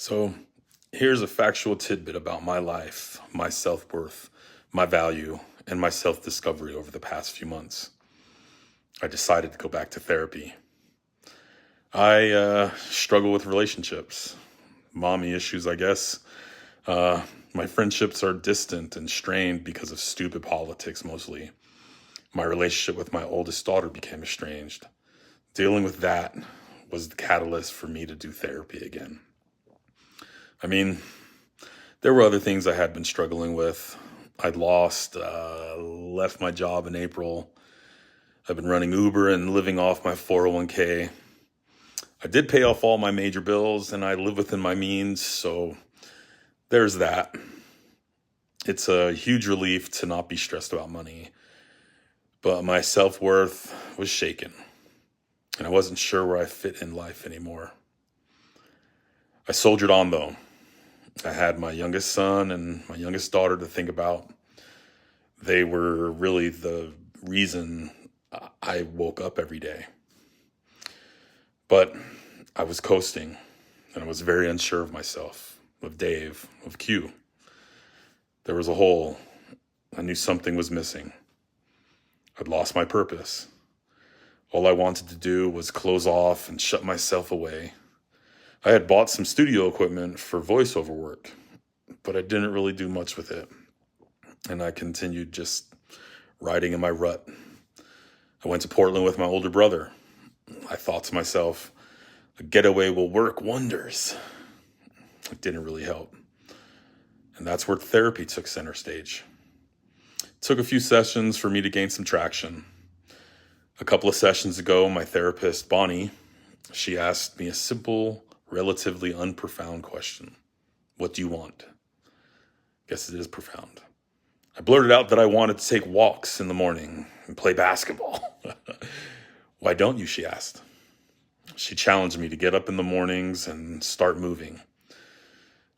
So here's a factual tidbit about my life, my self-worth, my value, and my self-discovery over the past few months. I decided to go back to therapy. I struggle with relationships, mommy issues, I guess. My friendships are distant and strained because of stupid politics mostly. My relationship with my oldest daughter became estranged. Dealing with that was the catalyst for me to do therapy again. I mean, there were other things I had been struggling with. I'd left my job in April. I've been running Uber and living off my 401k. I did pay off all my major bills and I live within my means, so there's that. It's a huge relief to not be stressed about money, but my self-worth was shaken and I wasn't sure where I fit in life anymore. I soldiered on though. I had my youngest son and my youngest daughter to think about. They were really the reason I woke up every day. But I was coasting and I was very unsure of myself, of Dave, of Q. There was a hole. I knew something was missing. I'd lost my purpose. All I wanted to do was close off and shut myself away. I had bought some studio equipment for voiceover work, but I didn't really do much with it. And I continued just riding in my rut. I went to Portland with my older brother. I thought to myself, a getaway will work wonders. It didn't really help. And that's where therapy took center stage. It took a few sessions for me to gain some traction. A couple of sessions ago, my therapist, Bonnie, she asked me a simple, relatively unprofound question. What do you want? Guess it is profound. I blurted out that I wanted to take walks in the morning and play basketball. Why don't you, she asked. She challenged me to get up in the mornings and start moving.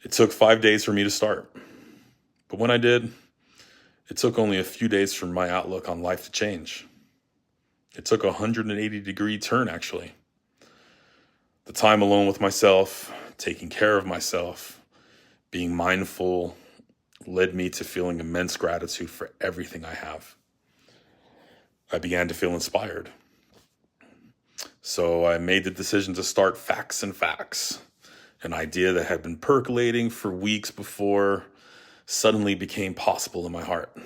It took 5 days for me to start. But when I did, it took only a few days for my outlook on life to change. It took a 180-degree turn, actually. The time alone with myself, taking care of myself, being mindful, led me to feeling immense gratitude for everything I have. I began to feel inspired. So I made the decision to start Facts and Facts, an idea that had been percolating for weeks before suddenly became possible in my heart.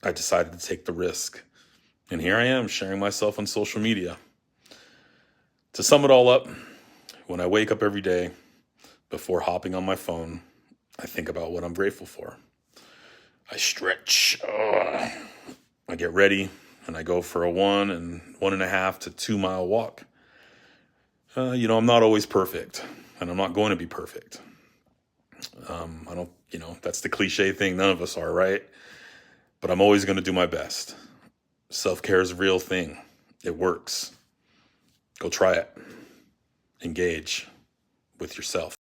I decided to take the risk. And here I am sharing myself on social media. To sum it all up, when I wake up every day, before hopping on my phone, I think about what I'm grateful for. I stretch. I get ready and I go for a 1.5 to 2 mile walk. I'm not always perfect and I'm not going to be perfect. That's the cliche thing. None of us are, right? But I'm always going to do my best. Self-care is a real thing. It works. Go try it. Engage with yourself.